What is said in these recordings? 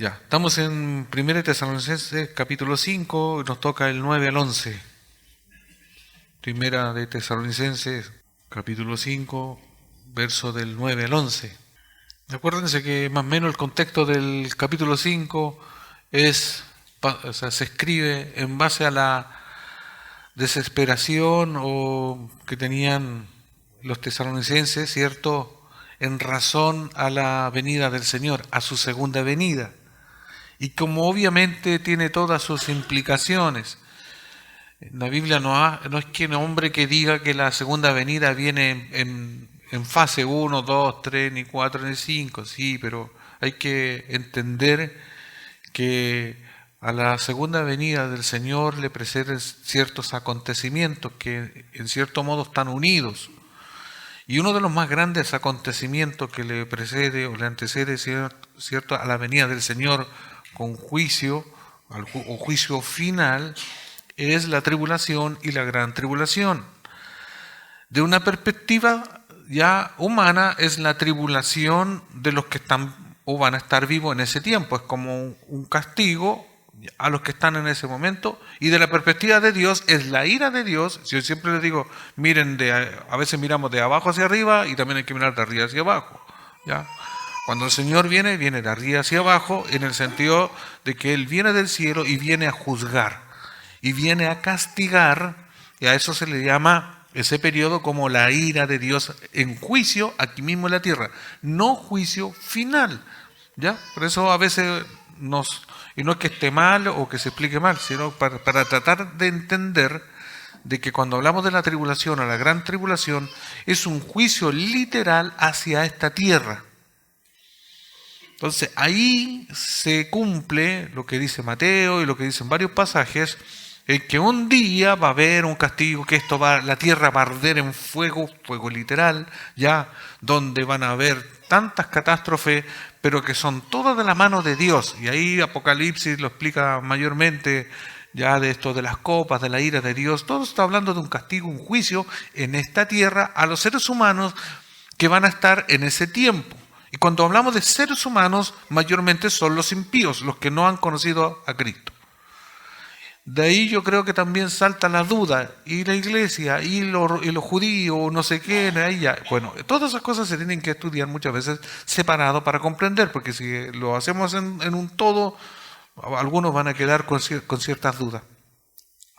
Ya, estamos en 1 Tesalonicenses capítulo 5, nos toca el 9 al 11. Primera de Tesalonicenses capítulo 5, verso del 9 al 11. Acuérdense que más o menos el contexto del capítulo 5 se escribe en base a la desesperación que tenían los tesalonicenses, ¿cierto?, en razón a la venida del Señor, a su segunda venida. Y como obviamente tiene todas sus implicaciones, la Biblia no es que un hombre que diga que la segunda venida viene en fase 1, 2, 3, ni 4, ni 5, sí, pero hay que entender que a la segunda venida del Señor le preceden ciertos acontecimientos que en cierto modo están unidos. Y uno de los más grandes acontecimientos que le precede o le antecede, ¿cierto?, a la venida del Señor con juicio o juicio final, es la tribulación y la gran tribulación. De una perspectiva ya humana, es la tribulación de los que están o van a estar vivos en ese tiempo. Es como un castigo a los que están en ese momento. Y de la perspectiva de Dios, es la ira de Dios. Yo siempre les digo, miren, a veces miramos de abajo hacia arriba y también hay que mirar de arriba hacia abajo, ¿ya? Cuando el Señor viene de arriba hacia abajo, en el sentido de que Él viene del cielo y viene a juzgar, y viene a castigar, y a eso se le llama ese periodo como la ira de Dios en juicio aquí mismo en la tierra, no juicio final, ¿ya? Por eso a veces y no es que esté mal o que se explique mal, sino para tratar de entender de que cuando hablamos de la tribulación o la gran tribulación, es un juicio literal hacia esta tierra. Entonces ahí se cumple lo que dice Mateo y lo que dicen varios pasajes, en que un día va a haber un castigo, que la tierra va a arder en fuego, fuego literal, ya, donde van a haber tantas catástrofes, pero que son todas de la mano de Dios. Y ahí Apocalipsis lo explica mayormente, ya de esto de las copas, de la ira de Dios. Todo está hablando de un castigo, un juicio en esta tierra a los seres humanos que van a estar en ese tiempo. Y cuando hablamos de seres humanos, mayormente son los impíos, los que no han conocido a Cristo. De ahí yo creo que también salta la duda, y la iglesia, y los judíos, no sé qué, ahí ya. Bueno, todas esas cosas se tienen que estudiar muchas veces separado para comprender, porque si lo hacemos en un todo, algunos van a quedar con ciertas dudas.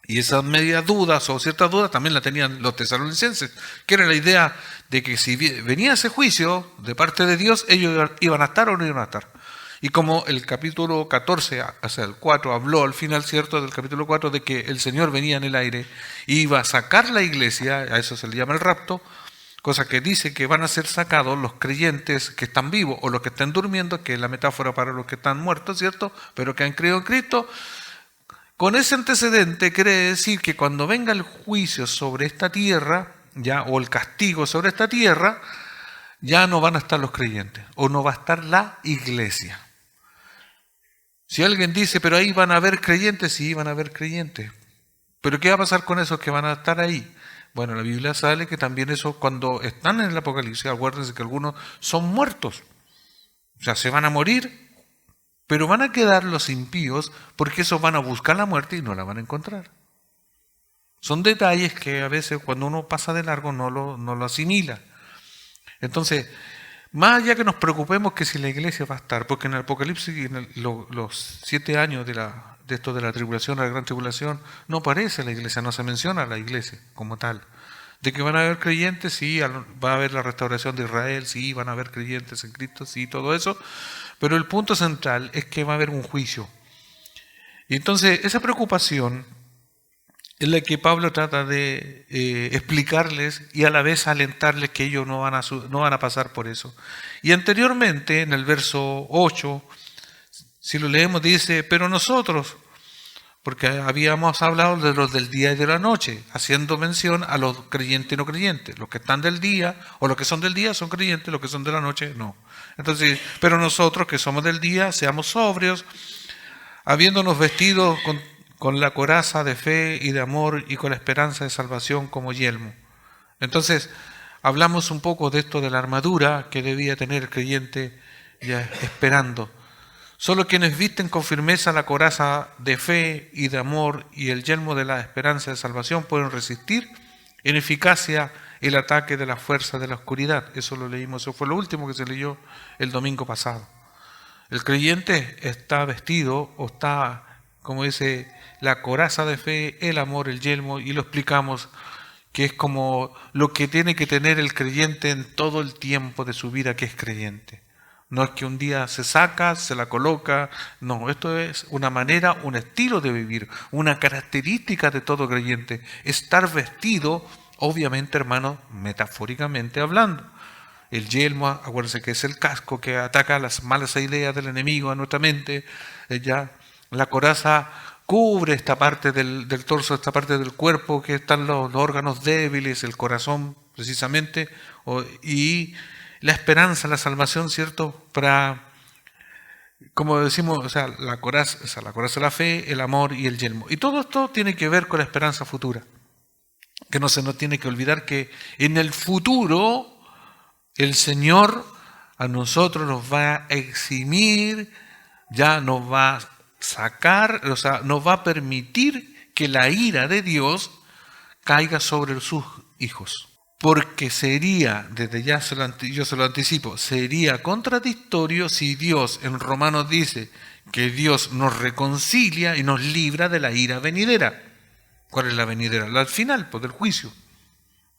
Y esas medias dudas o ciertas dudas también la tenían los tesalonicenses, que era la idea de que si venía ese juicio de parte de Dios, ellos iban a estar o no iban a estar. Y como el capítulo 14, o sea, el 4, habló al final, ¿cierto?, del capítulo 4, de que el Señor venía en el aire y iba a sacar la iglesia, a eso se le llama el rapto, cosa que dice que van a ser sacados los creyentes que están vivos o los que están durmiendo, que es la metáfora para los que están muertos, ¿cierto?, pero que han creído en Cristo. Con ese antecedente quiere decir que cuando venga el juicio sobre esta tierra, ya, o el castigo sobre esta tierra, ya no van a estar los creyentes, o no va a estar la iglesia. Si alguien dice, pero ahí van a haber creyentes, sí, van a haber creyentes. ¿Pero qué va a pasar con esos que van a estar ahí? Bueno, la Biblia sale que también eso, cuando están en el Apocalipsis, acuérdense que algunos son muertos. O sea, se van a morir, pero van a quedar los impíos, porque esos van a buscar la muerte y no la van a encontrar. Son detalles que a veces cuando uno pasa de largo no lo asimila. Entonces, más allá que nos preocupemos que si la iglesia va a estar, porque en el Apocalipsis, los 7 años de esto de la tribulación, la gran tribulación, no aparece la iglesia, no se menciona la iglesia como tal. De que van a haber creyentes, sí, va a haber la restauración de Israel, sí, van a haber creyentes en Cristo, sí, todo eso, pero el punto central es que va a haber un juicio. Y entonces esa preocupación es la que Pablo trata de explicarles y a la vez alentarles que ellos no van a pasar por eso. Y anteriormente, en el verso 8, si lo leemos, dice, pero nosotros, porque habíamos hablado de los del día y de la noche, haciendo mención a los creyentes y no creyentes. Los que están del día, o los que son del día son creyentes, los que son de la noche no. Entonces, pero nosotros que somos del día, seamos sobrios, habiéndonos vestido con la coraza de fe y de amor y con la esperanza de salvación como yelmo. Entonces, hablamos un poco de esto de la armadura que debía tener el creyente ya esperando. Solo quienes visten con firmeza la coraza de fe y de amor y el yelmo de la esperanza de salvación pueden resistir en eficacia el ataque de la fuerza de la oscuridad. Eso lo leímos, eso fue lo último que se leyó el domingo pasado. El creyente está vestido o está, como dice, la coraza de fe, el amor, el yelmo, y lo explicamos, que es como lo que tiene que tener el creyente en todo el tiempo de su vida que es creyente. No es que un día se saca, se la coloca, no, esto es una manera, un estilo de vivir, una característica de todo creyente, estar vestido, obviamente, hermano, metafóricamente hablando. El yelmo, acuérdense que es el casco que ataca las malas ideas del enemigo a nuestra mente. Ya la coraza cubre esta parte del torso, esta parte del cuerpo que están los órganos débiles, el corazón precisamente, y la esperanza, la salvación, ¿cierto? Para, como decimos, o sea, la coraza de la fe, el amor y el yelmo. Y todo esto tiene que ver con la esperanza futura. Que no se nos tiene que olvidar que en el futuro el Señor a nosotros nos va a eximir, ya nos va a sacar, o sea, nos va a permitir que la ira de Dios caiga sobre sus hijos. Porque sería, desde ya yo se lo anticipo, sería contradictorio si Dios en Romanos dice que Dios nos reconcilia y nos libra de la ira venidera. ¿Cuál es la venidera? La al final, pues del juicio.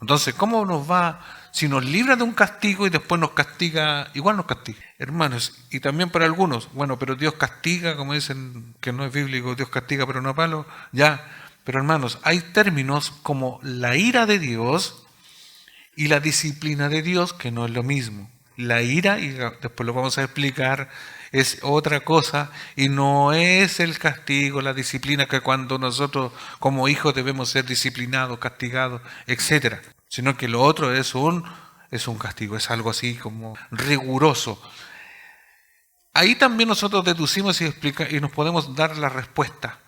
Entonces, ¿cómo nos va si nos libra de un castigo y después nos castiga? Igual nos castiga. Hermanos, y también para algunos, bueno, pero Dios castiga, como dicen que no es bíblico, Dios castiga pero no a palo, ya. Pero hermanos, hay términos como la ira de Dios y la disciplina de Dios, que no es lo mismo. La ira, y después lo vamos a explicar, es otra cosa y no es el castigo, la disciplina que cuando nosotros como hijos debemos ser disciplinados, castigados, etcétera, sino que lo otro es un castigo, es algo así como riguroso. Ahí también nosotros deducimos y nos podemos dar la respuesta.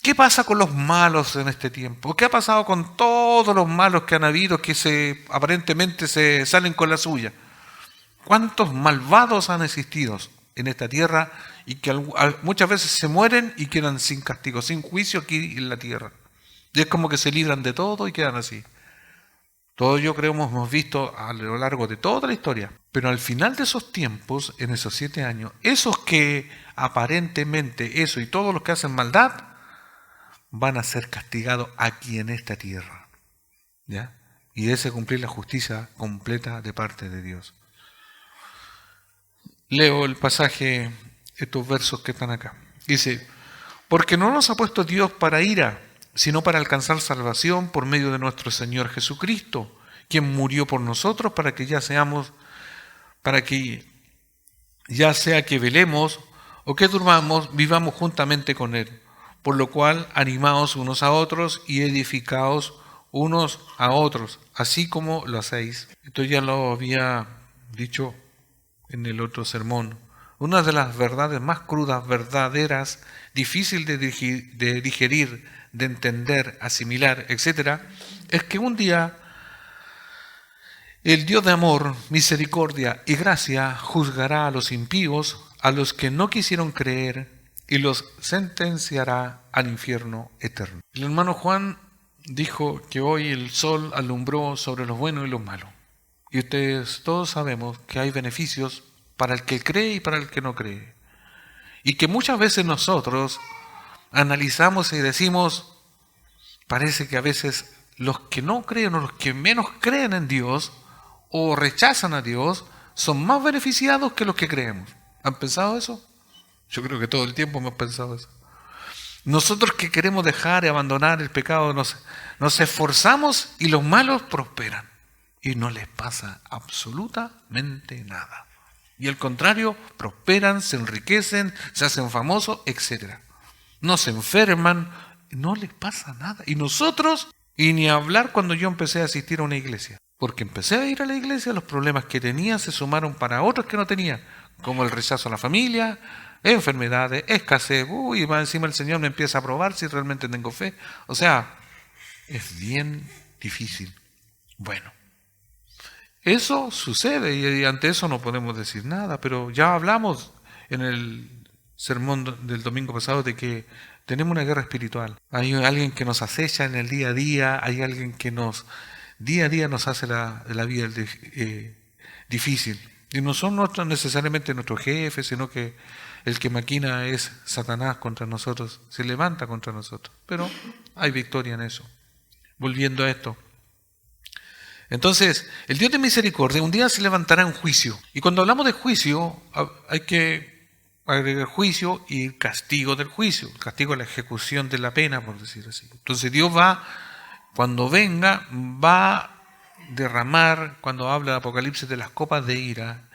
¿Qué pasa con los malos en este tiempo? ¿Qué ha pasado con todos los malos que han habido que aparentemente se salen con la suya? ¿Cuántos malvados han existido en esta tierra y que muchas veces se mueren y quedan sin castigo, sin juicio aquí en la tierra? Y es como que se libran de todo y quedan así. Todo yo creo hemos visto a lo largo de toda la historia. Pero al final de esos tiempos, en esos 7 años, esos que aparentemente, eso y todos los que hacen maldad, van a ser castigados aquí en esta tierra. ¿Ya? Y ese cumplir la justicia completa de parte de Dios. Leo el pasaje, estos versos que están acá. Dice, porque no nos ha puesto Dios para ira, sino para alcanzar salvación por medio de nuestro Señor Jesucristo, quien murió por nosotros para que ya sea que velemos o que durmamos, vivamos juntamente con Él. Por lo cual, animaos unos a otros y edificaos unos a otros, así como lo hacéis. Esto ya lo había dicho en el otro sermón. Una de las verdades más crudas, verdaderas, difícil de digerir, de entender, asimilar, etc., es que un día el Dios de amor, misericordia y gracia juzgará a los impíos, a los que no quisieron creer, y los sentenciará al infierno eterno. El hermano Juan dijo que hoy el sol alumbró sobre los buenos y los malos. Y ustedes todos sabemos que hay beneficios para el que cree y para el que no cree. Y que muchas veces nosotros analizamos y decimos, parece que a veces los que no creen o los que menos creen en Dios o rechazan a Dios son más beneficiados que los que creemos. ¿Han pensado eso? Yo creo que todo el tiempo hemos pensado eso. Nosotros que queremos dejar y abandonar el pecado nos esforzamos y los malos prosperan. Y no les pasa absolutamente nada. Y al contrario, prosperan, se enriquecen, se hacen famosos, etc. No se enferman, no les pasa nada. Y nosotros, y ni hablar cuando yo empecé a asistir a una iglesia. Porque empecé a ir a la iglesia, los problemas que tenía se sumaron para otros que no tenía. Como el rechazo a la familia, enfermedades, escasez. Y más encima el Señor me empieza a probar si realmente tengo fe. O sea, es bien difícil. Bueno. Eso sucede y ante eso no podemos decir nada, pero ya hablamos en el sermón del domingo pasado de que tenemos una guerra espiritual. Hay alguien que nos acecha en el día a día, hay alguien que día a día nos hace la vida difícil. Y no son necesariamente nuestros jefes, sino que el que maquina es Satanás contra nosotros, se levanta contra nosotros. Pero hay victoria en eso. Volviendo a esto. Entonces, el Dios de misericordia un día se levantará en juicio. Y cuando hablamos de juicio, hay que agregar juicio y castigo del juicio. El castigo es la ejecución de la pena, por decir así. Entonces Dios cuando venga, va a derramar, cuando habla de Apocalipsis, de las copas de ira.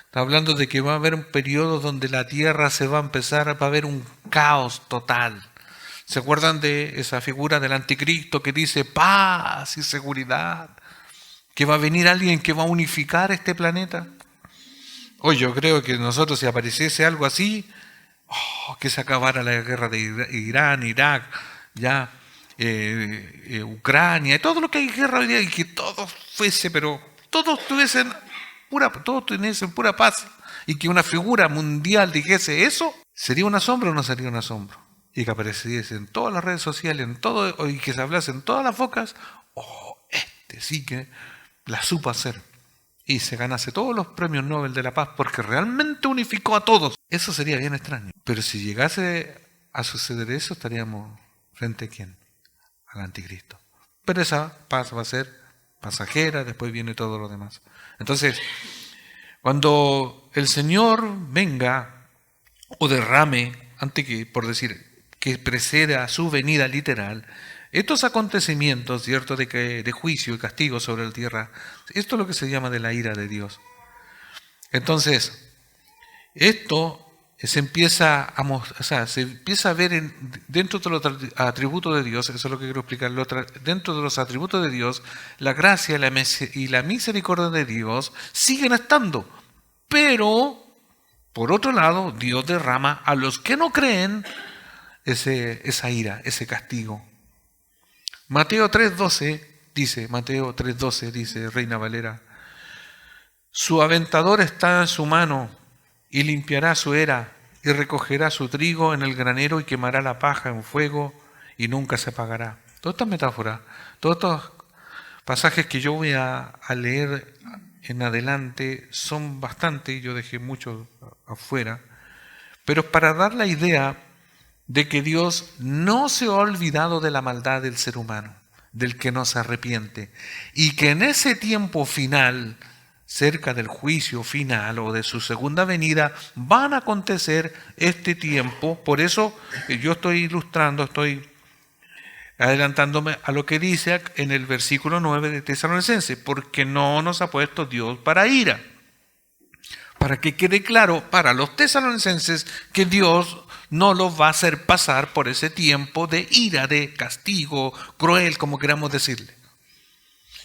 Está hablando de que va a haber un periodo donde la tierra va a haber un caos total. ¿Se acuerdan de esa figura del anticristo que dice paz y seguridad? Que va a venir alguien que va a unificar este planeta. Hoy yo creo que nosotros, si apareciese algo así, que se acabara la guerra de Irán, Irak, ya Ucrania, y todo lo que hay guerra hoy día, y que todo fuese, pero todos tuviesen pura paz, y que una figura mundial dijese eso, ¿sería un asombro o no sería un asombro? Y que apareciese en todas las redes sociales, en todo, y que se hablase en todas las bocas, sí que la supo hacer. Y se ganase todos los premios Nobel de la Paz porque realmente unificó a todos. Eso sería bien extraño. Pero si llegase a suceder eso, estaríamos frente a ¿quién? Al anticristo. Pero esa paz va a ser pasajera, después viene todo lo demás. Entonces, cuando el Señor venga o derrame, antes que, por decir, que preceda a su venida literal, estos acontecimientos, ¿cierto?, de juicio y castigo sobre la tierra, esto es lo que se llama de la ira de Dios. Entonces, esto se empieza a ver dentro de los atributos de Dios, eso es lo que quiero explicar, dentro de los atributos de Dios, la gracia y la misericordia de Dios siguen estando, pero, por otro lado, Dios derrama a los que no creen esa ira, ese castigo. Mateo 3:12 dice Reina Valera, su aventador está en su mano y limpiará su era y recogerá su trigo en el granero y quemará la paja en fuego y nunca se apagará. Todas estas metáforas, todos estos pasajes que yo voy a leer en adelante son bastantes, yo dejé muchos afuera, pero para dar la idea de que Dios no se ha olvidado de la maldad del ser humano, del que no se arrepiente, y que en ese tiempo final, cerca del juicio final o de su segunda venida, van a acontecer este tiempo. Por eso yo estoy adelantándome a lo que dice en el versículo 9 de Tesalonicenses, porque no nos ha puesto Dios para ira. Para que quede claro para los tesalonicenses que Dios no los va a hacer pasar por ese tiempo de ira, de castigo, cruel, como queramos decirle.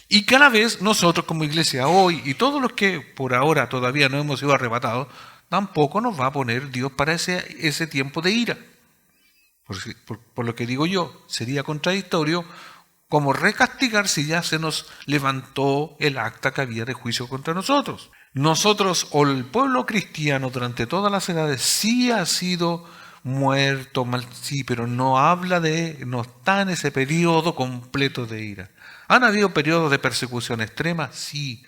Y cada vez nosotros como iglesia hoy y todos los que por ahora todavía no hemos sido arrebatados, tampoco nos va a poner Dios para ese tiempo de ira. Por lo que digo yo, sería contradictorio como recastigar si ya se nos levantó el acta que había de juicio contra nosotros. Nosotros o el pueblo cristiano durante todas las edades sí ha sido muerto, sí, pero no está en ese periodo completo de ira. ¿Han habido periodos de persecución extrema? Sí,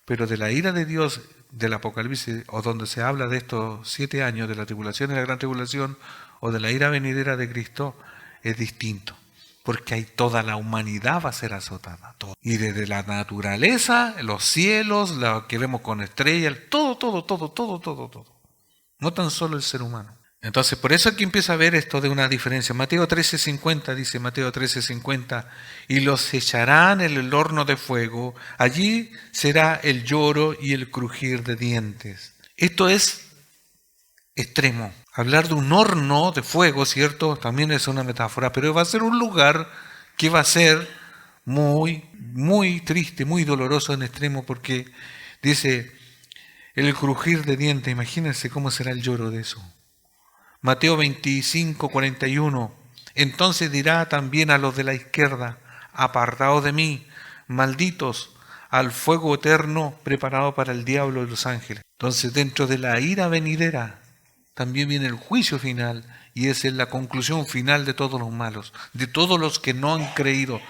pero de la ira de Dios del Apocalipsis, o donde se habla de estos 7 años de la tribulación y la gran tribulación, o de la ira venidera de Cristo, es distinto. Porque ahí toda la humanidad va a ser azotada. Todo. Y desde la naturaleza, los cielos, lo que vemos con estrellas, todo. No tan solo el ser humano. Entonces, por eso aquí empieza a ver esto de una diferencia. Mateo 13:50 dice, Mateo 13:50, y los echarán en el horno de fuego, allí será el lloro y el crujir de dientes. Esto es extremo. Hablar de un horno de fuego, ¿cierto? También es una metáfora, pero va a ser un lugar que va a ser muy, muy triste, muy doloroso en extremo, porque dice el crujir de dientes. Imagínense cómo será el lloro de eso. Mateo 25:41. Entonces dirá también a los de la izquierda, apartaos de mí, malditos, al fuego eterno preparado para el diablo y los ángeles. Entonces, dentro de la ira venidera, también viene el juicio final, y esa es la conclusión final de todos los malos, de todos los que no han creído,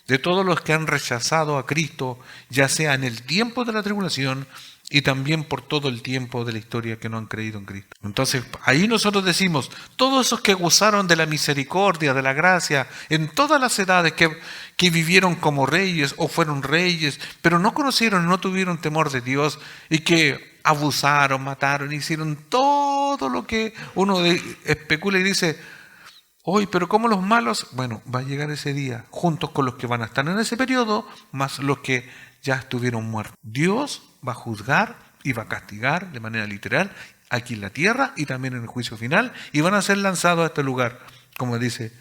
de todos los que han rechazado a Cristo, ya sea en el tiempo de la tribulación y también por todo el tiempo de la historia que no han creído en Cristo. Entonces, ahí nosotros decimos, todos esos que gozaron de la misericordia, de la gracia, en todas las edades que vivieron como reyes o fueron reyes, pero no conocieron, no tuvieron temor de Dios y que abusaron, mataron, hicieron todo lo que uno especula y dice, hoy, pero como los malos, bueno, va a llegar ese día, juntos con los que van a estar en ese periodo, más los que ya estuvieron muertos. Dios va a juzgar y va a castigar de manera literal aquí en la tierra y también en el juicio final, y van a ser lanzados a este lugar, como dice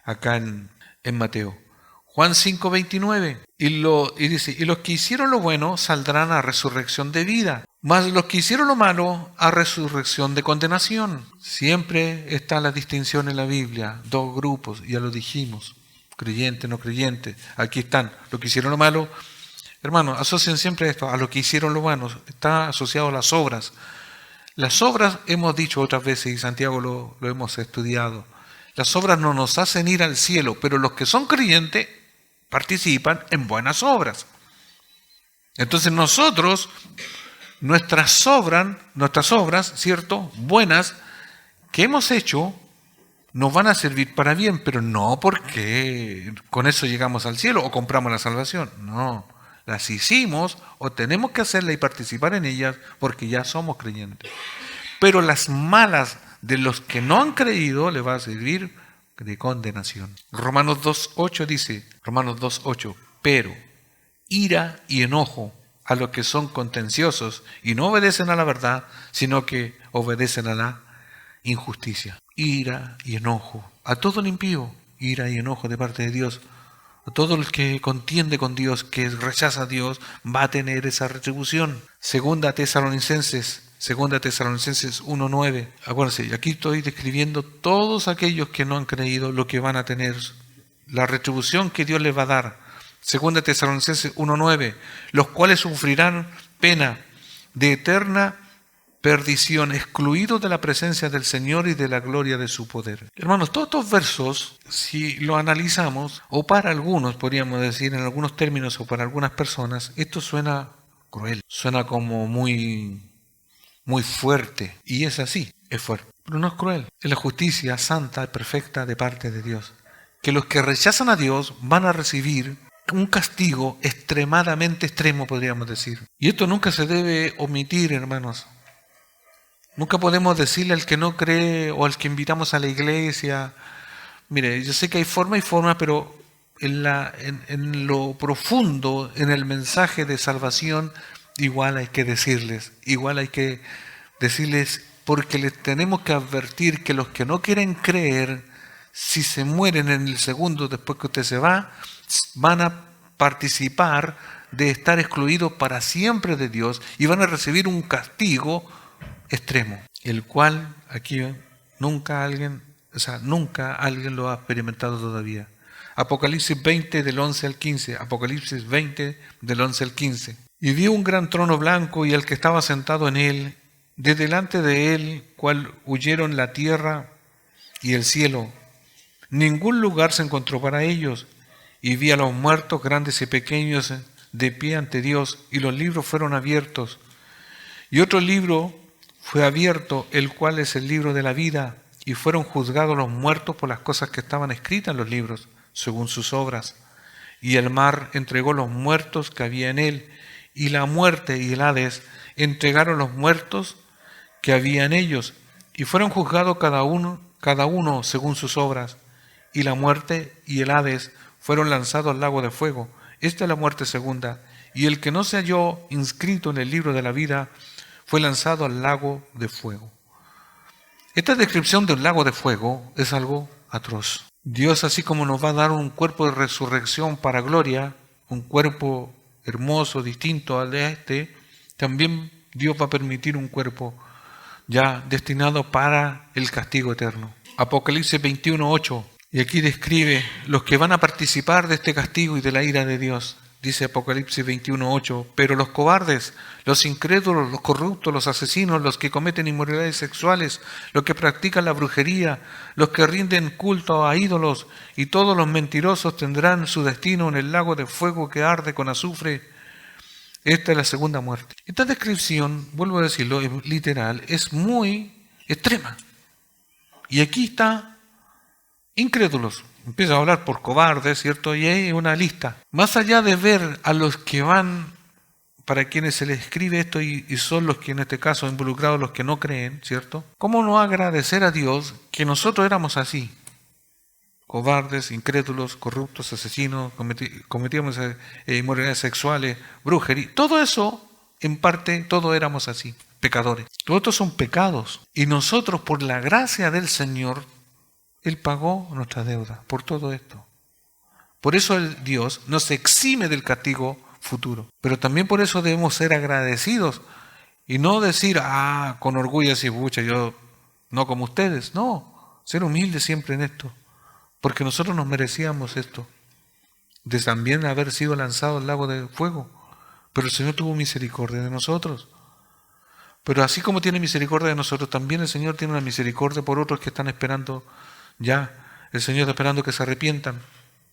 acá en Mateo. Juan 5:29, y dice, y los que hicieron lo bueno saldrán a resurrección de vida, mas los que hicieron lo malo a resurrección de condenación. Siempre está la distinción en la Biblia, dos grupos, ya lo dijimos, creyente, no creyente. Aquí están los que hicieron lo malo. Hermanos, asocian siempre esto a lo que hicieron lo bueno, está asociado a las obras. Las obras, hemos dicho otras veces, y Santiago lo hemos estudiado, las obras no nos hacen ir al cielo, pero los que son creyentes participan en buenas obras. Entonces nosotros, nuestras obras, ¿cierto?, buenas, que hemos hecho, nos van a servir para bien, pero no porque con eso llegamos al cielo o compramos la salvación. No, las hicimos o tenemos que hacerlas y participar en ellas porque ya somos creyentes. Pero las malas de los que no han creído les va a servir de condenación. Romanos 2:8 dice, Romanos 2:8, pero ira y enojo a los que son contenciosos y no obedecen a la verdad, sino que obedecen a la injusticia. Ira y enojo a todo el impío, ira y enojo de parte de Dios. A todo el que contiende con Dios, que rechaza a Dios, va a tener esa retribución. Segunda Tesalonicenses 1:9. Acuérdense, aquí estoy describiendo todos aquellos que no han creído lo que van a tener, la retribución que Dios les va a dar. Segunda Tesalonicenses 1:9. Los cuales sufrirán pena de eterna perdición, excluidos de la presencia del Señor y de la gloria de su poder. Hermanos, todos estos versos, si lo analizamos, o para algunos, podríamos decir, en algunos términos, o para algunas personas, esto suena cruel, suena como muy fuerte, y es así, es fuerte, pero no es cruel. Es la justicia santa y perfecta de parte de Dios, que los que rechazan a Dios van a recibir un castigo extremadamente extremo, podríamos decir. Y esto nunca se debe omitir, hermanos. Nunca podemos decirle al que no cree o al que invitamos a la iglesia, mire, yo sé que hay forma y forma, pero en lo profundo, en el mensaje de salvación, igual hay que decirles, porque les tenemos que advertir que los que no quieren creer, si se mueren en el segundo después que usted se va, van a participar de estar excluidos para siempre de Dios y van a recibir un castigo extremo, el cual aquí nunca alguien lo ha experimentado todavía. Apocalipsis 20 del 11 al 15, Apocalipsis 20 del 11 al 15. Y vi un gran trono blanco y el que estaba sentado en él, de delante de él, cual huyeron la tierra y el cielo. Ningún lugar se encontró para ellos. Y vi a los muertos, grandes y pequeños, de pie ante Dios, y los libros fueron abiertos. Y otro libro fue abierto, el cual es el libro de la vida, y fueron juzgados los muertos por las cosas que estaban escritas en los libros, según sus obras. Y el mar entregó los muertos que había en él, y la muerte y el Hades entregaron los muertos que había en ellos, y fueron juzgados cada uno según sus obras. Y la muerte y el Hades fueron lanzados al lago de fuego. Esta es la muerte segunda. Y el que no se halló inscrito en el libro de la vida fue lanzado al lago de fuego. Esta descripción del lago de fuego es algo atroz. Dios, así como nos va a dar un cuerpo de resurrección para gloria, un cuerpo hermoso, distinto al de este, también Dios va a permitir un cuerpo ya destinado para el castigo eterno. Apocalipsis 21:8. Y aquí describe los que van a participar de este castigo y de la ira de Dios. Dice Apocalipsis 21:8, pero los cobardes, los incrédulos, los corruptos, los asesinos, los que cometen inmoralidades sexuales, los que practican la brujería, los que rinden culto a ídolos y todos los mentirosos tendrán su destino en el lago de fuego que arde con azufre. Esta es la segunda muerte. Esta descripción, vuelvo a decirlo, es literal, es muy extrema. Y aquí está incrédulos. Empieza a hablar por cobardes, ¿cierto? Y hay una lista. Más allá de ver a los que van, para quienes se les escribe esto y son los que en este caso involucrados, los que no creen, ¿cierto? ¿Cómo no agradecer a Dios que nosotros éramos así? Cobardes, incrédulos, corruptos, asesinos, cometíamos inmoralidades sexuales, brujería. Todo eso, en parte, todos éramos así, pecadores. Todos estos son pecados. Y nosotros, por la gracia del Señor, Él pagó nuestra deuda por todo esto. Por eso Dios nos exime del castigo futuro. Pero también por eso debemos ser agradecidos y no decir, con orgullo así, pucha, yo no como ustedes. No, ser humildes siempre en esto. Porque nosotros nos merecíamos esto. De también haber sido lanzados al lago de fuego. Pero el Señor tuvo misericordia de nosotros. Pero así como tiene misericordia de nosotros, también el Señor tiene una misericordia por otros que están esperando. Ya, el Señor está esperando que se arrepientan,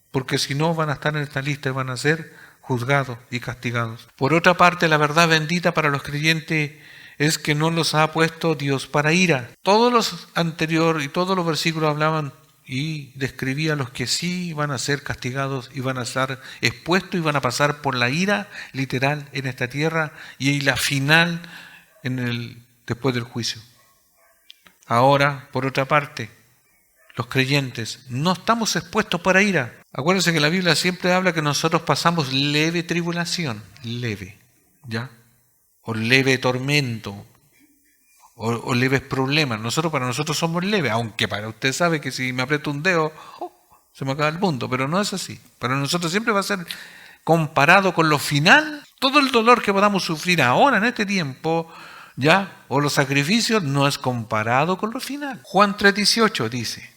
porque si no van a estar en esta lista y van a ser juzgados y castigados. Por otra parte, la verdad bendita para los creyentes es que no los ha puesto Dios para ira. Todos los anteriores y todos los versículos hablaban y describían los que sí van a ser castigados y van a estar expuestos y van a pasar por la ira literal en esta tierra y la final después del juicio. Ahora, por otra parte, los creyentes no estamos expuestos para ira. Acuérdense que la Biblia siempre habla que nosotros pasamos leve tribulación, leve, ¿ya? O leve tormento, o leves problemas. Para nosotros somos leves, aunque para usted sabe que si me aprieto un dedo, se me acaba el mundo, pero no es así. Para nosotros siempre va a ser comparado con lo final, todo el dolor que podamos sufrir ahora en este tiempo, ¿ya? O los sacrificios, no es comparado con lo final. Juan 3:18 dice,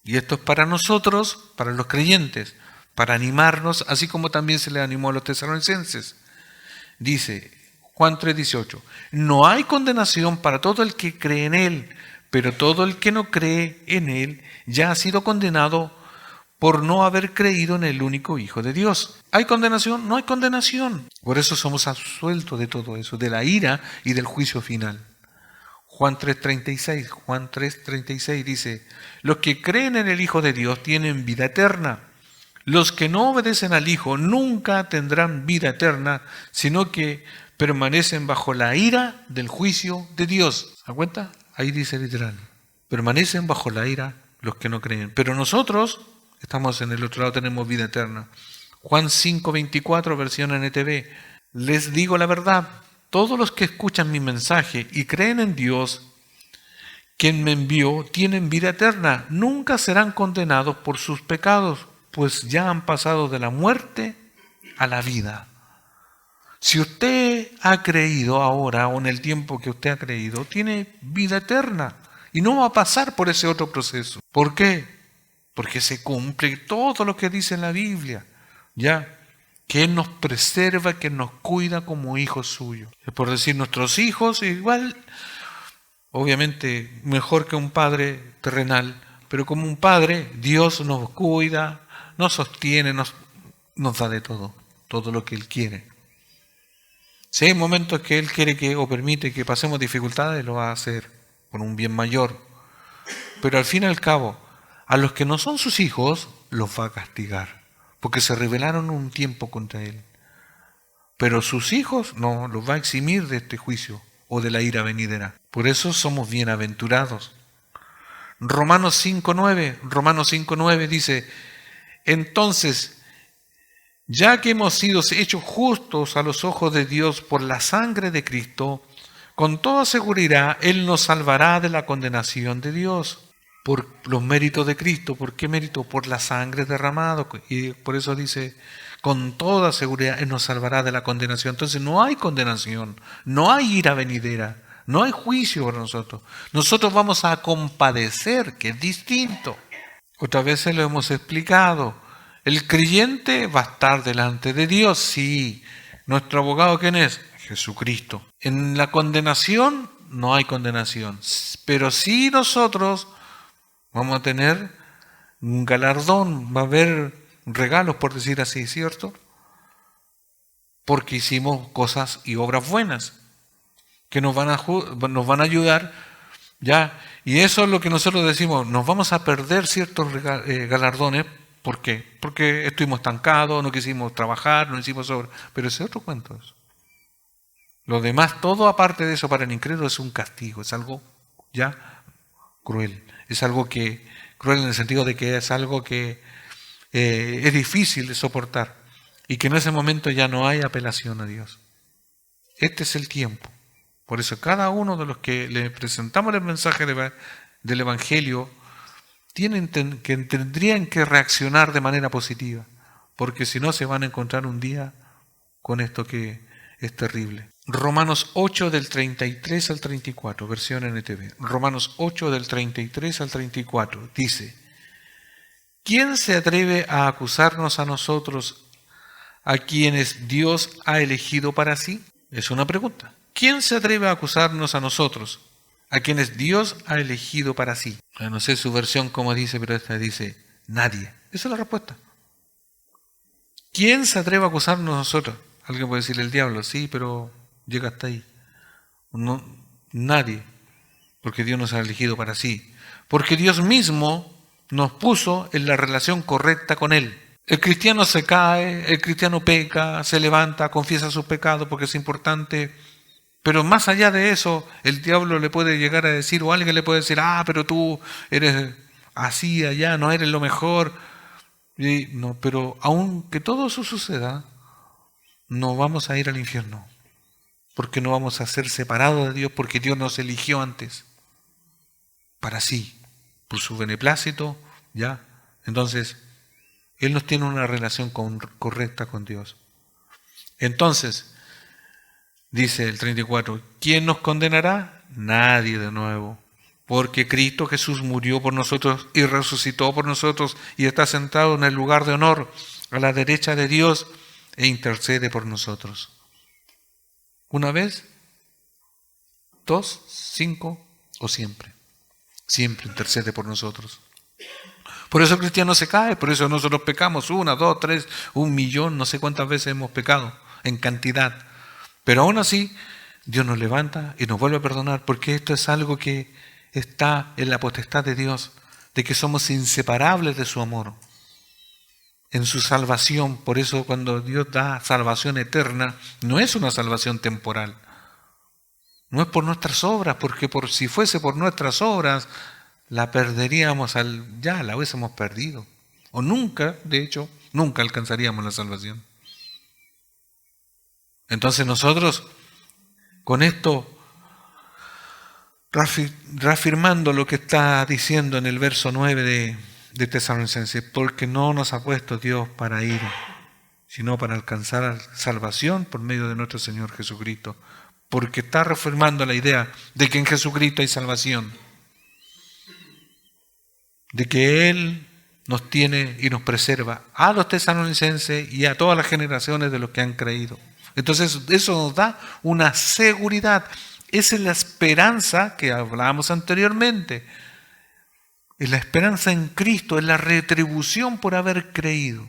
y esto es para nosotros, para los creyentes, para animarnos, así como también se le animó a los tesalonicenses. Dice Juan 3:18, no hay condenación para todo el que cree en Él, pero todo el que no cree en Él ya ha sido condenado por no haber creído en el único Hijo de Dios. ¿Hay condenación? No hay condenación. Por eso somos absueltos de todo eso, de la ira y del juicio final. Juan 3:36 dice, los que creen en el Hijo de Dios tienen vida eterna. Los que no obedecen al Hijo nunca tendrán vida eterna, sino que permanecen bajo la ira del juicio de Dios. ¿Se da cuenta? Ahí dice literal. Permanecen bajo la ira los que no creen. Pero nosotros estamos en el otro lado, tenemos vida eterna. Juan 5:24, versión NTV. Les digo la verdad. Todos los que escuchan mi mensaje y creen en Dios, quien me envió, tienen vida eterna. Nunca serán condenados por sus pecados, pues ya han pasado de la muerte a la vida. Si usted ha creído ahora o en el tiempo que usted ha creído, tiene vida eterna y no va a pasar por ese otro proceso. ¿Por qué? Porque se cumple todo lo que dice en la Biblia, ¿ya? Que Él nos preserva, que nos cuida como hijos suyos. Es por decir, nuestros hijos, igual, obviamente, mejor que un padre terrenal, pero como un padre, Dios nos cuida, nos sostiene, nos da de todo lo que Él quiere. Si hay momentos que Él quiere que o permite que pasemos dificultades, lo va a hacer por un bien mayor. Pero al fin y al cabo, a los que no son sus hijos, los va a castigar. Porque se rebelaron un tiempo contra Él. Pero sus hijos no, los va a eximir de este juicio o de la ira venidera. Por eso somos bienaventurados. Romanos 5:9 dice, entonces, ya que hemos sido hechos justos a los ojos de Dios por la sangre de Cristo, con toda seguridad Él nos salvará de la condenación de Dios. Por los méritos de Cristo. ¿Por qué mérito? Por la sangre derramada. Y por eso dice, con toda seguridad Él nos salvará de la condenación. Entonces no hay condenación, no hay ira venidera, no hay juicio por nosotros. Nosotros vamos a compadecer, que es distinto. Otras veces lo hemos explicado. El creyente va a estar delante de Dios, sí. ¿Nuestro abogado quién es? Jesucristo. En la condenación no hay condenación, pero sí nosotros vamos a tener un galardón, va a haber regalos, por decir así, ¿cierto? Porque hicimos cosas y obras buenas que nos van a ayudar, ¿ya? Y eso es lo que nosotros decimos, nos vamos a perder ciertos galardones. ¿Por qué? Porque estuvimos estancados, no quisimos trabajar, no hicimos obras. Pero ese es otro cuento eso. Lo demás, todo aparte de eso, para el incrédulo es un castigo, es algo ya cruel. Es algo que, cruel en el sentido de que es algo que es difícil de soportar y que en ese momento ya no hay apelación a Dios. Este es el tiempo. Por eso cada uno de los que le presentamos el mensaje del Evangelio tendrían que reaccionar de manera positiva, porque si no se van a encontrar un día con esto que es terrible. Romanos 8 del 33 al 34, versión NTV. Romanos 8 del 33 al 34 dice: ¿quién se atreve a acusarnos a nosotros, a quienes Dios ha elegido para sí? Es una pregunta. ¿Quién se atreve a acusarnos a nosotros, a quienes Dios ha elegido para sí? No sé su versión cómo dice, pero esta dice nadie. Esa es la respuesta. ¿Quién se atreve a acusarnos a nosotros? Alguien puede decir el diablo, sí, pero llega hasta ahí. No, nadie, porque Dios nos ha elegido para sí. Porque Dios mismo nos puso en la relación correcta con Él. El cristiano se cae, el cristiano peca, se levanta, confiesa sus pecados porque es importante. Pero más allá de eso, el diablo le puede llegar a decir, o alguien le puede decir, pero tú eres así allá, no eres lo mejor. Y no, pero aunque todo eso suceda, no vamos a ir al infierno, porque no vamos a ser separados de Dios, porque Dios nos eligió antes, para sí, por su beneplácito, ¿ya? Entonces, Él nos tiene una relación correcta con Dios. Entonces, dice el 34, ¿quién nos condenará? Nadie de nuevo, porque Cristo Jesús murió por nosotros y resucitó por nosotros y está sentado en el lugar de honor a la derecha de Dios e intercede por nosotros. ¿Una vez? ¿2? ¿5? ¿O siempre? Siempre intercede por nosotros. Por eso el cristiano se cae, por eso nosotros pecamos 1, 2, 3, 1.000.000, no sé cuántas veces hemos pecado en cantidad. Pero aún así, Dios nos levanta y nos vuelve a perdonar, porque esto es algo que está en la potestad de Dios, de que somos inseparables de su amor, en su salvación. Por eso cuando Dios da salvación eterna, no es una salvación temporal. No es por nuestras obras, porque si fuese por nuestras obras, la perderíamos, ya la hubiésemos perdido. O nunca, de hecho, nunca alcanzaríamos la salvación. Entonces nosotros, con esto, reafirmando lo que está diciendo en el verso 9 de Tesalonicenses, porque no nos ha puesto Dios para ir, sino para alcanzar salvación por medio de nuestro Señor Jesucristo, porque está reafirmando la idea de que en Jesucristo hay salvación, de que Él nos tiene y nos preserva a los tesalonicenses y a todas las generaciones de los que han creído. Entonces eso nos da una seguridad. Esa es la esperanza que hablábamos anteriormente. Es la esperanza en Cristo, es la retribución por haber creído.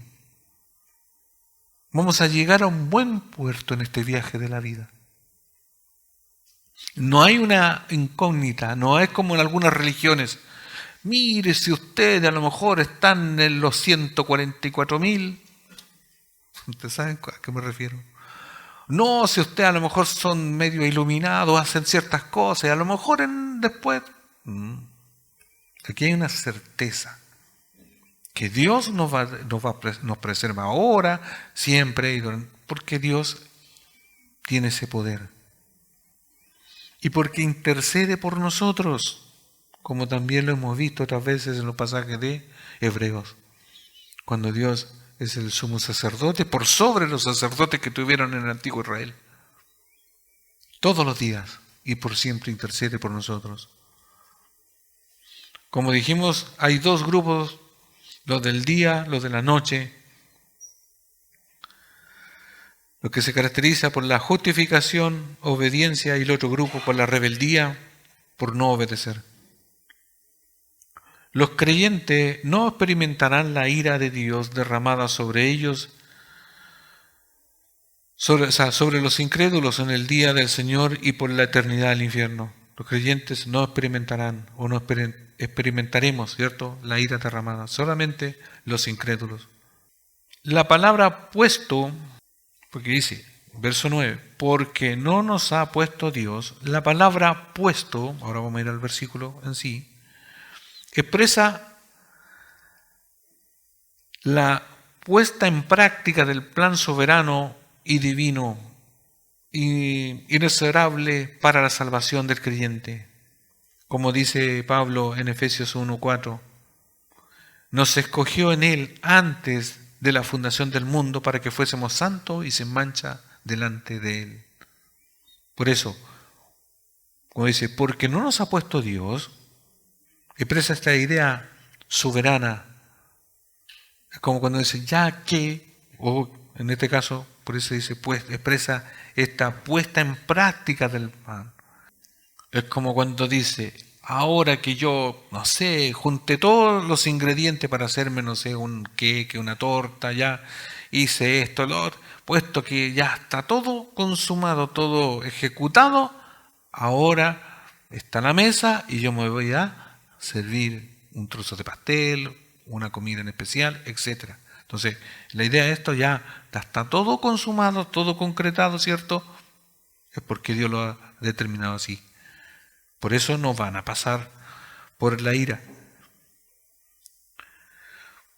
Vamos a llegar a un buen puerto en este viaje de la vida. No hay una incógnita, no es como en algunas religiones. Mire, si ustedes a lo mejor están en los 144.000, ¿ustedes saben a qué me refiero? No, si ustedes a lo mejor son medio iluminados, hacen ciertas cosas, y a lo mejor después... Aquí hay una certeza, que Dios nos preserva ahora, siempre, porque Dios tiene ese poder. Y porque intercede por nosotros, como también lo hemos visto otras veces en los pasajes de Hebreos, cuando Dios es el sumo sacerdote por sobre los sacerdotes que tuvieron en el antiguo Israel. Todos los días y por siempre intercede por nosotros. Como dijimos, hay dos grupos, los del día, los de la noche, Lo que se caracteriza por la justificación, obediencia, y el otro grupo por la rebeldía, por no obedecer. Los creyentes no experimentarán la ira de Dios derramada sobre ellos, sobre los incrédulos en el día del Señor y por la eternidad del infierno. Los creyentes no experimentarán o no experimentaremos, ¿cierto?, la ira derramada, solamente los incrédulos. La palabra puesto, porque dice, verso 9, porque no nos ha puesto Dios, la palabra puesto, ahora vamos a ir al versículo en sí, expresa la puesta en práctica del plan soberano y divino y inexorable para la salvación del creyente. Como dice Pablo en Efesios 1:4, nos escogió en Él antes de la fundación del mundo para que fuésemos santos y sin mancha delante de Él. Por eso, como dice, porque no nos ha puesto Dios, expresa esta idea soberana. Es como cuando dice, ya que, o en este caso, por eso dice, pues, expresa esta puesta en práctica del pan. Es como cuando dice, ahora que yo, no sé, junté todos los ingredientes para hacerme, no sé, un queque, una torta, ya hice esto, lo otro, puesto que ya está todo consumado, todo ejecutado, ahora está la mesa y yo me voy a servir un trozo de pastel, una comida en especial, etc. Entonces, la idea de esto ya está todo consumado, todo concretado, ¿cierto? Es porque Dios lo ha determinado así. Por eso no van a pasar por la ira.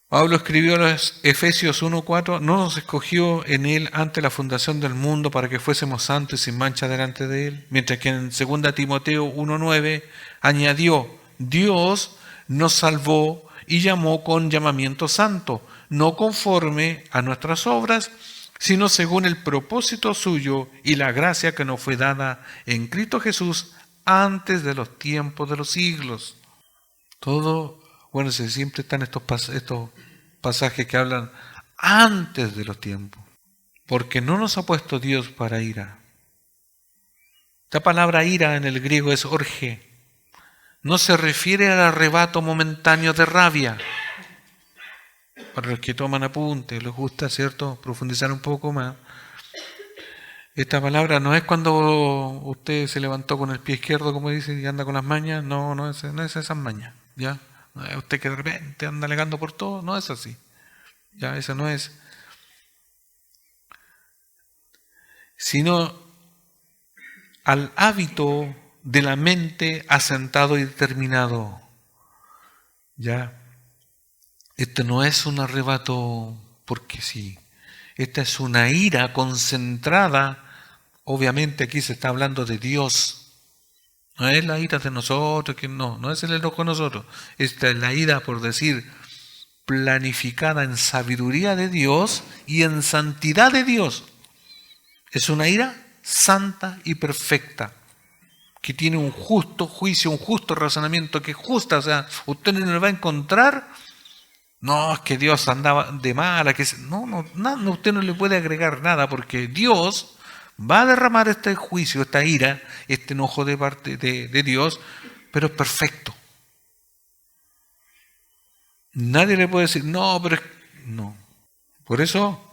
Pablo escribió en los Efesios 1:4, no nos escogió en Él ante la fundación del mundo para que fuésemos santos y sin mancha delante de Él. Mientras que en 2 Timoteo 1:9 añadió, Dios nos salvó y llamó con llamamiento santo, no conforme a nuestras obras, sino según el propósito suyo y la gracia que nos fue dada en Cristo Jesús antes de los tiempos de los siglos. Todo, bueno, siempre están estos pasajes que hablan antes de los tiempos, porque no nos ha puesto Dios para ira. Esta palabra ira en el griego es orge. No se refiere al arrebato momentáneo de rabia. Para los que toman apuntes, les gusta, ¿cierto?, profundizar un poco más. Esta palabra no es cuando usted se levantó con el pie izquierdo, como dice, y anda con las mañas. No es esas mañas, ¿ya? No es usted que de repente anda alegando por todo, no es así. Ya, eso no es. Sino al hábito de la mente asentado y determinado. ¿Ya? Esto no es un arrebato porque sí. Esta es una ira concentrada. Obviamente aquí se está hablando de Dios. No es la ira de nosotros, que no es el enojo de nosotros. Esta es la ira, por decir, planificada en sabiduría de Dios y en santidad de Dios. Es una ira santa y perfecta, que tiene un justo juicio, un justo razonamiento, que es justa. O sea, usted no le va a encontrar, no, es que Dios andaba de mala, que no, usted no le puede agregar nada, porque Dios va a derramar este juicio, esta ira, este enojo de parte de Dios, pero es perfecto. Nadie le puede decir, no, pero no. Por eso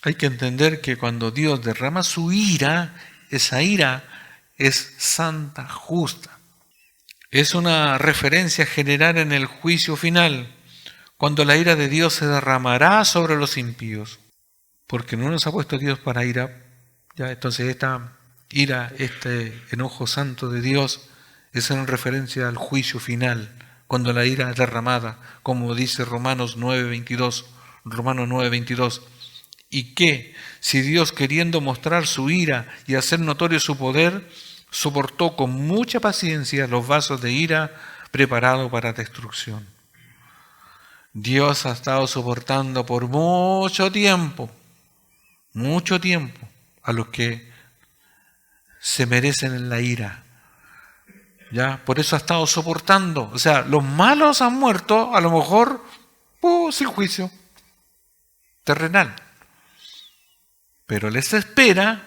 hay que entender que cuando Dios derrama su ira, esa ira es santa, justa. Es una referencia general en el juicio final, cuando la ira de Dios se derramará sobre los impíos. Porque no nos ha puesto Dios para ira. Ya, entonces esta ira, este enojo santo de Dios es en referencia al juicio final, cuando la ira es derramada, como dice Romanos 9:22, y que si Dios, queriendo mostrar su ira y hacer notorio su poder, soportó con mucha paciencia los vasos de ira preparados para destrucción. Dios ha estado soportando por mucho tiempo a los que se merecen en la ira. ¿Ya? Por eso ha estado soportando. O sea, los malos han muerto, a lo mejor sin juicio terrenal. Pero les espera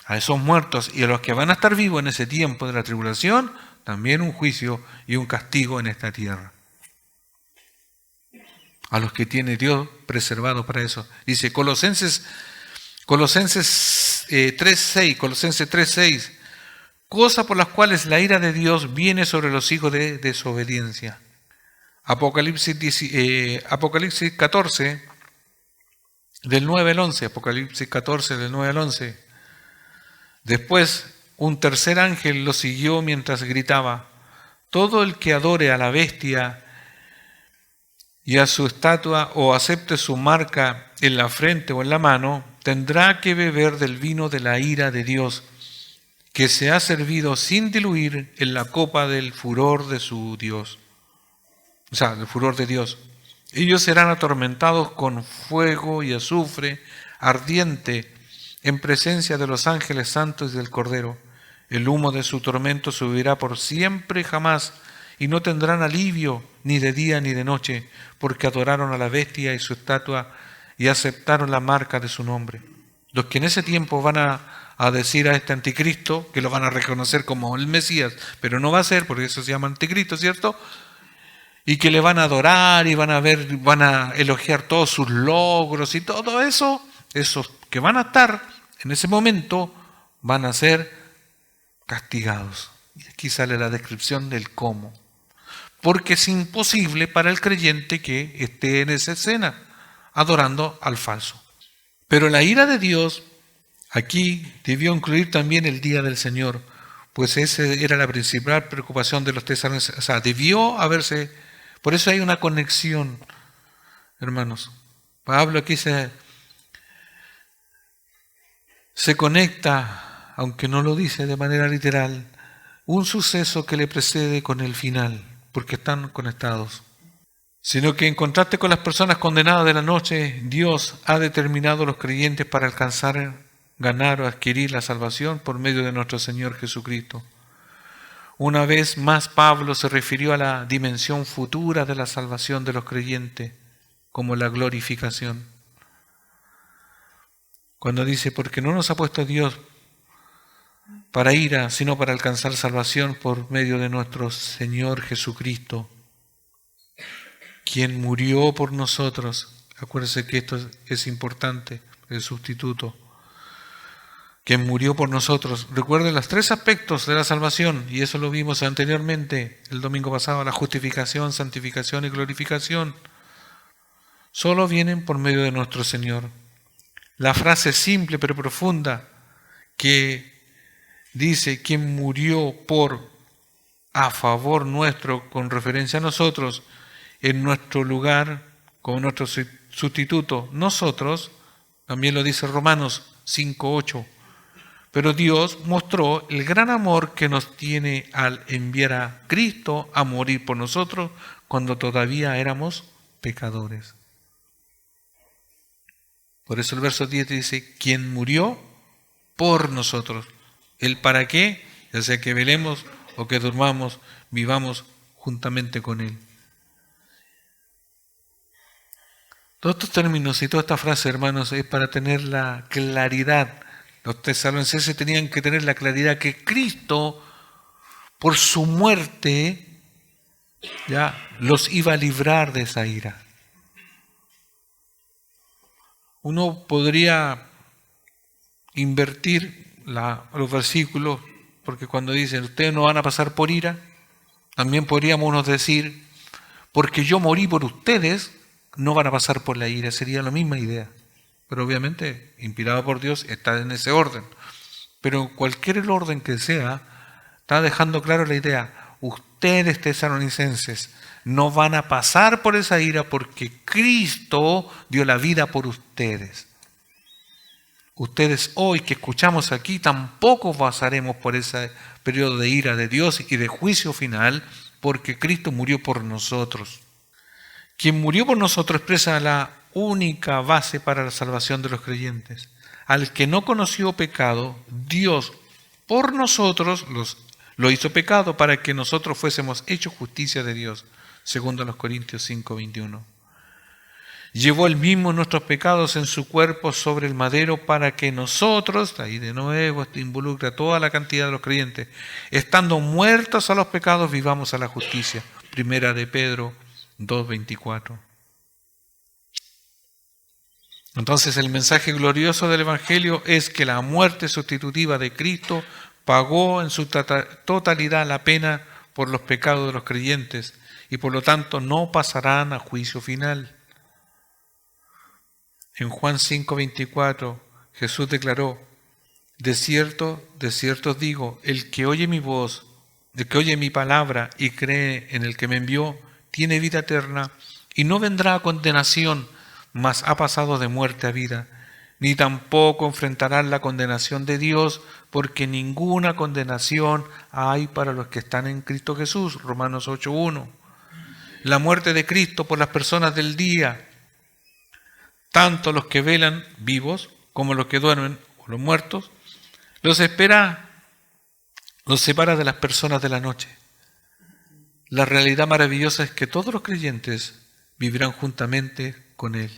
a esos muertos y a los que van a estar vivos en ese tiempo de la tribulación, también un juicio y un castigo en esta tierra. A los que tiene Dios preservado para eso. Dice Colosenses 3:6, cosas por las cuales la ira de Dios viene sobre los hijos de desobediencia. Apocalipsis 14, del 9 al 11, Apocalipsis 14, del 9 al 11. Después, un tercer ángel lo siguió mientras gritaba: todo el que adore a la bestia y a su estatua o acepte su marca en la frente o en la mano, tendrá que beber del vino de la ira de Dios, que se ha servido sin diluir en la copa del furor de su Dios. O sea, del furor de Dios. Ellos serán atormentados con fuego y azufre ardiente en presencia de los ángeles santos y del Cordero. El humo de su tormento subirá por siempre y jamás, y no tendrán alivio ni de día ni de noche, porque adoraron a la bestia y su estatua y aceptaron la marca de su nombre. Los que en ese tiempo van a decir a este anticristo, que lo van a reconocer como el Mesías, pero no va a ser, porque eso se llama anticristo, ¿cierto? Y que le van a adorar y van a elogiar todos sus logros y todo eso, esos que van a estar en ese momento van a ser castigados. Y aquí sale la descripción del cómo. Porque es imposible para el creyente que esté en esa escena adorando al falso. Pero la ira de Dios aquí debió incluir también el día del Señor, pues esa era la principal preocupación de los tesalonicenses. O sea, debió haberse... Por eso hay una conexión, hermanos. Pablo aquí se conecta, aunque no lo dice de manera literal, un suceso que le precede con el final, porque están conectados. Sino que en contraste con las personas condenadas de la noche, Dios ha determinado a los creyentes para alcanzar, ganar o adquirir la salvación por medio de nuestro Señor Jesucristo. Una vez más, Pablo se refirió a la dimensión futura de la salvación de los creyentes, como la glorificación. Cuando dice, porque no nos ha puesto Dios para ira, sino para alcanzar salvación por medio de nuestro Señor Jesucristo, quien murió por nosotros. Acuérdense que esto es importante, el sustituto. Quien murió por nosotros. Recuerden los tres aspectos de la salvación, y eso lo vimos anteriormente, el domingo pasado: la justificación, santificación y glorificación. Solo vienen por medio de nuestro Señor. La frase simple pero profunda que dice, quien murió a favor nuestro, con referencia a nosotros, en nuestro lugar, como nuestro sustituto, nosotros, también lo dice Romanos 5:8. Pero Dios mostró el gran amor que nos tiene al enviar a Cristo a morir por nosotros cuando todavía éramos pecadores. Por eso el verso 10 dice, quien murió por nosotros. ¿El para qué? Ya sea que velemos o que durmamos, vivamos juntamente con Él. Todos estos términos y toda esta frase, hermanos, es para tener la claridad. Los tesalonicenses tenían que tener la claridad que Cristo, por su muerte, ya los iba a librar de esa ira. Uno podría invertir los versículos, porque cuando dicen, ustedes no van a pasar por ira, también podríamos decir, porque yo morí por ustedes, no van a pasar por la ira. Sería la misma idea. Pero obviamente, inspirado por Dios, está en ese orden. Pero cualquier el orden que sea, está dejando claro la idea. Ustedes, tesalonicenses, no van a pasar por esa ira porque Cristo dio la vida por ustedes. Ustedes hoy que escuchamos aquí, tampoco pasaremos por ese periodo de ira de Dios y de juicio final, porque Cristo murió por nosotros. Quien murió por nosotros expresa la única base para la salvación de los creyentes. Al que no conoció pecado, Dios por nosotros lo hizo pecado para que nosotros fuésemos hechos justicia de Dios, segundo los Corintios 5:21. Llevó él mismo nuestros pecados en su cuerpo sobre el madero para que nosotros, ahí de nuevo esto involucra a toda la cantidad de los creyentes, estando muertos a los pecados, vivamos a la justicia. Primera de Pedro 2:24. Entonces el mensaje glorioso del Evangelio es que la muerte sustitutiva de Cristo pagó en su totalidad la pena por los pecados de los creyentes y por lo tanto no pasarán a juicio final. En Juan 5:24 Jesús declaró: de cierto os digo, el que oye mi voz, el que oye mi palabra y cree en el que me envió, tiene vida eterna y no vendrá a condenación, mas ha pasado de muerte a vida, ni tampoco enfrentarán la condenación de Dios, porque ninguna condenación hay para los que están en Cristo Jesús. Romanos 8:1. La muerte de Cristo por las personas del día, tanto los que velan vivos como los que duermen o los muertos, los separa de las personas de la noche. La realidad maravillosa es que todos los creyentes vivirán juntamente con Él,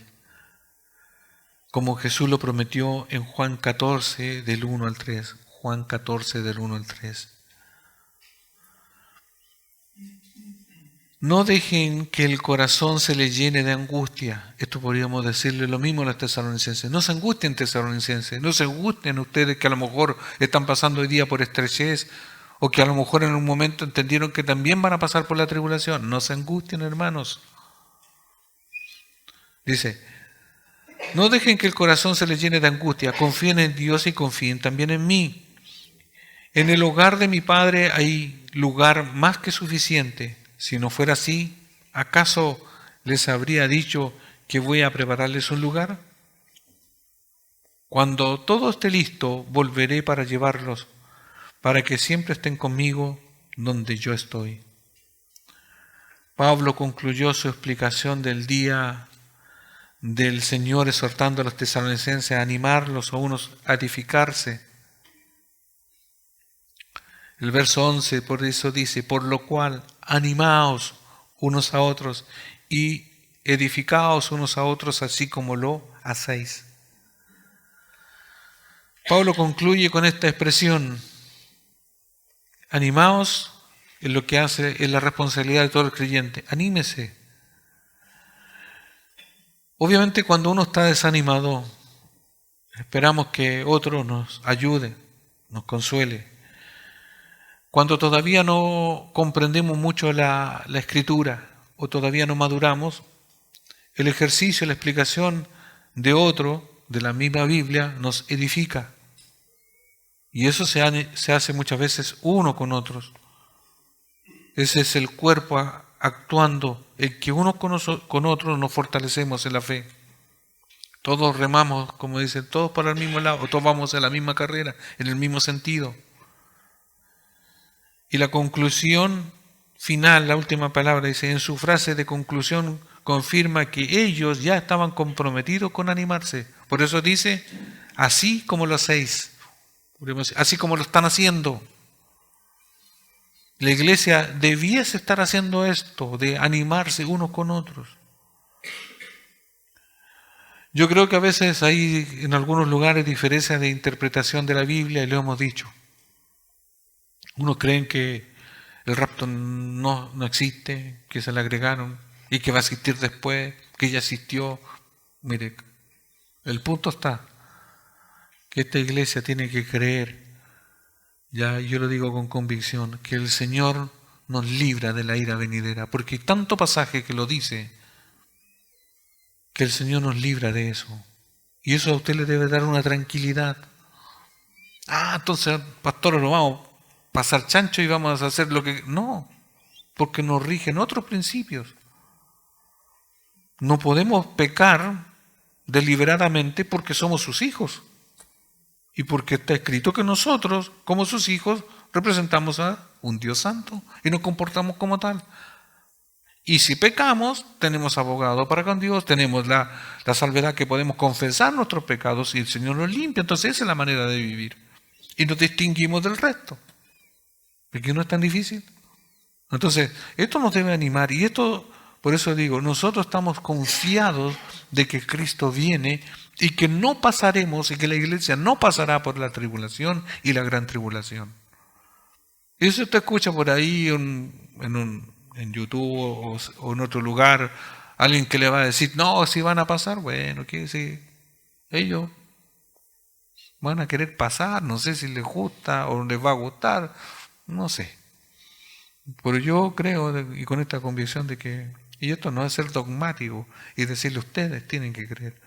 como Jesús lo prometió en Juan 14 del 1 al 3. Juan 14 del 1 al 3. No dejen que el corazón se les llene de angustia. Esto podríamos decirle lo mismo a los tesalonicenses. No se angustien, tesalonicenses. No se angustien ustedes que a lo mejor están pasando hoy día por estrechez o que a lo mejor en un momento entendieron que también van a pasar por la tribulación. No se angustien, hermanos. Dice: no dejen que el corazón se les llene de angustia. Confíen en Dios y confíen también en mí. En el hogar de mi Padre hay lugar más que suficiente. Si no fuera así, ¿acaso les habría dicho que voy a prepararles un lugar? Cuando todo esté listo, volveré para llevarlos, para que siempre estén conmigo donde yo estoy. Pablo concluyó su explicación del día del Señor exhortando a los tesalonicenses a animarlos a unos a edificarse. El verso 11 por eso dice: por lo cual animaos unos a otros y edificaos unos a otros así como lo hacéis. Pablo concluye con esta expresión: animaos en lo que hace, en la responsabilidad de todo el creyente. Anímese. Obviamente cuando uno está desanimado, esperamos que otro nos ayude, nos consuele. Cuando todavía no comprendemos mucho la Escritura o todavía no maduramos, el ejercicio, la explicación de otro, de la misma Biblia, nos edifica. Y eso se hace muchas veces uno con otros. Ese es el cuerpo actuando, el que uno con otro nos fortalecemos en la fe. Todos remamos, como dicen, todos para el mismo lado, todos vamos en la misma carrera, en el mismo sentido. Y la conclusión final, la última palabra, dice, en su frase de conclusión confirma que ellos ya estaban comprometidos con animarse. Por eso dice, así como lo hacéis, así como lo están haciendo. La iglesia debiese estar haciendo esto, de animarse unos con otros. Yo creo que a veces hay en algunos lugares diferencias de interpretación de la Biblia y lo hemos dicho. Unos creen que el rapto no existe, que se le agregaron y que va a existir después, que ya existió. Mire, el punto está que esta iglesia tiene que creer, ya yo lo digo con convicción, que el Señor nos libra de la ira venidera, porque hay tanto pasaje que lo dice, que el Señor nos libra de eso. Y eso a usted le debe dar una tranquilidad. Entonces, pastor, lo vamos a pasar chancho y vamos a hacer lo que... No, porque nos rigen otros principios. No podemos pecar deliberadamente porque somos sus hijos. Y porque está escrito que nosotros, como sus hijos, representamos a un Dios santo y nos comportamos como tal. Y si pecamos, tenemos abogado para con Dios, tenemos la salvedad que podemos confesar nuestros pecados y el Señor nos limpia. Entonces esa es la manera de vivir. Y nos distinguimos del resto. Porque no es tan difícil. Entonces, esto nos debe animar y esto Por eso digo, nosotros estamos confiados de que Cristo viene y que no pasaremos y que la iglesia no pasará por la tribulación y la gran tribulación. Y eso te escucha por ahí en YouTube o en otro lugar, alguien que le va a decir, no, si van a pasar, bueno, que si ellos van a querer pasar, no sé si les gusta o les va a gustar, no sé. Pero yo creo, y con esta convicción de que, y esto no es ser dogmático y decirle ustedes tienen que creer,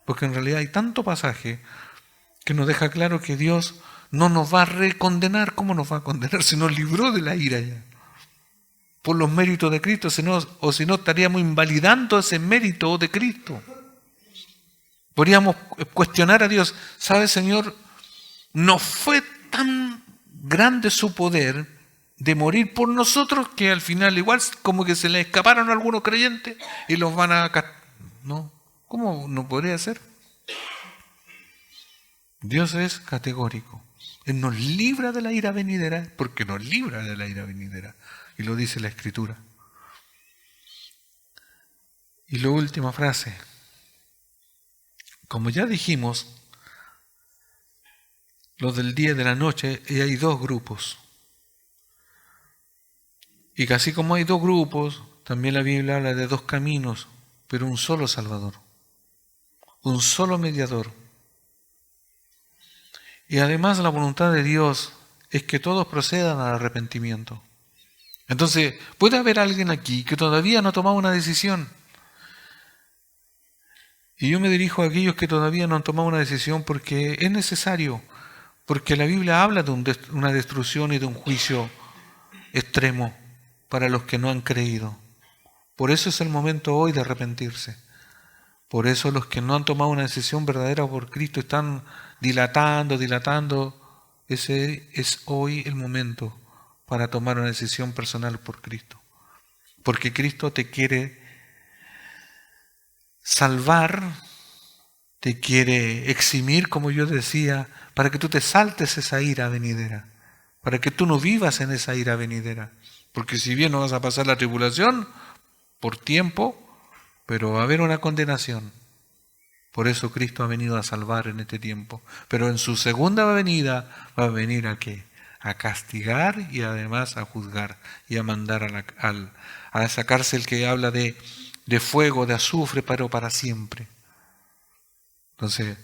porque en realidad hay tanto pasaje que nos deja claro que Dios no nos va a recondenar. ¿Cómo nos va a condenar si nos libró de la ira ya? Por los méritos de Cristo, o si no estaríamos invalidando ese mérito de Cristo. Podríamos cuestionar a Dios, ¿sabe, Señor? No fue tan grande su poder de morir por nosotros que al final igual como que se le escaparon a algunos creyentes y los van a... No, ¿cómo no podría ser? Dios es categórico. Él nos libra de la ira venidera porque nos libra de la ira venidera. Y lo dice la Escritura. Y la última frase. Como ya dijimos, los del día y de la noche, y hay dos grupos. Y casi como hay dos grupos, también la Biblia habla de dos caminos, pero un solo Salvador. Un solo mediador. Y además la voluntad de Dios es que todos procedan al arrepentimiento. Entonces, puede haber alguien aquí que todavía no ha tomado una decisión. Y yo me dirijo a aquellos que todavía no han tomado una decisión porque es necesario, porque la Biblia habla de una destrucción y de un juicio extremo para los que no han creído. Por eso es el momento hoy de arrepentirse. Por eso los que no han tomado una decisión verdadera por Cristo están dilatando. Ese es hoy el momento para tomar una decisión personal por Cristo. Porque Cristo te quiere salvar, te quiere eximir, como yo decía, para que tú te saltes esa ira venidera, para que tú no vivas en esa ira venidera. Porque si bien no vas a pasar la tribulación por tiempo, pero va a haber una condenación. Por eso Cristo ha venido a salvar en este tiempo. Pero en su segunda venida va a venir ¿a qué? A castigar y además a juzgar y a mandar a esa cárcel que habla de fuego, de azufre, pero para siempre. Entonces,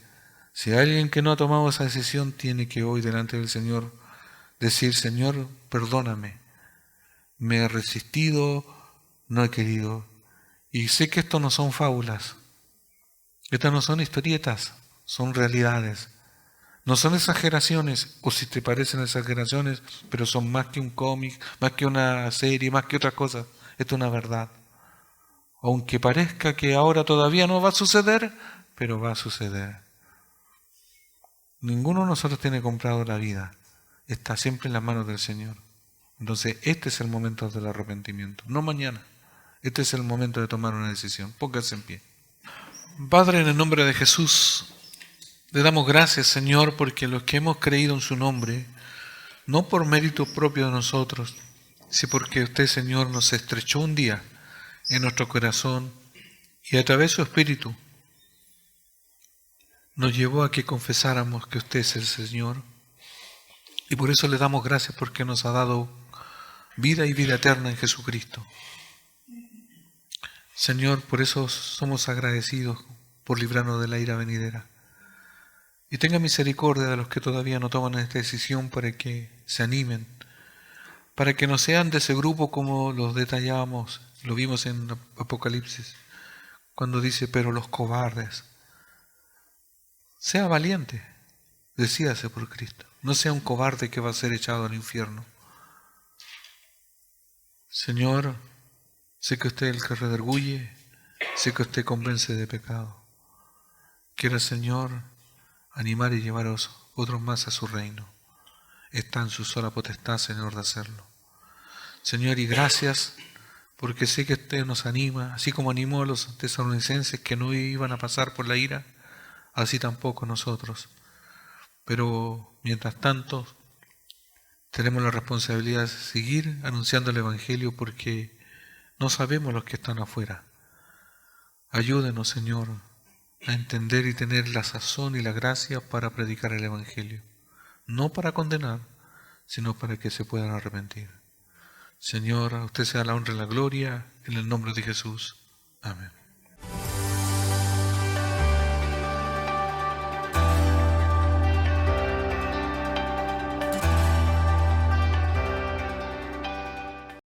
si hay alguien que no ha tomado esa decisión, tiene que hoy delante del Señor decir, Señor, perdóname, me he resistido, no he querido. Y sé que esto no son fábulas, estas no son historietas, son realidades. No son exageraciones, o si te parecen exageraciones, pero son más que un cómic, más que una serie, más que otra cosa. Esto es una verdad. Aunque parezca que ahora todavía no va a suceder, pero va a suceder. Ninguno de nosotros tiene comprado la vida. Está siempre en las manos del Señor. Entonces, este es el momento del arrepentimiento, no mañana. Este es el momento de tomar una decisión. Póngase en pie. Padre, en el nombre de Jesús, le damos gracias, Señor, porque los que hemos creído en su nombre, no por mérito propio de nosotros, sino porque usted, Señor, nos estrechó un día en nuestro corazón y a través de su Espíritu nos llevó a que confesáramos que usted es el Señor. Y por eso le damos gracias porque nos ha dado vida y vida eterna en Jesucristo. Señor, por eso somos agradecidos por librarnos de la ira venidera. Y tenga misericordia de los que todavía no toman esta decisión para que se animen, para que no sean de ese grupo como los detallábamos, lo vimos en Apocalipsis, cuando dice, pero los cobardes. Sea valiente, decídase por Cristo. No sea un cobarde que va a ser echado al infierno. Señor, sé que usted es el que redarguye, sé que usted convence de pecado. Quiera, Señor, animar y llevar a otros más a su reino. Está en su sola potestad, Señor, de hacerlo. Señor, y gracias porque sé que usted nos anima, así como animó a los tesalonicenses que no iban a pasar por la ira, así tampoco nosotros. Pero mientras tanto, tenemos la responsabilidad de seguir anunciando el Evangelio porque No sabemos los que están afuera. Ayúdenos, Señor, a entender y tener la sazón y la gracia para predicar el Evangelio. No para condenar, sino para que se puedan arrepentir. Señor, a usted sea la honra y la gloria, en el nombre de Jesús. Amén.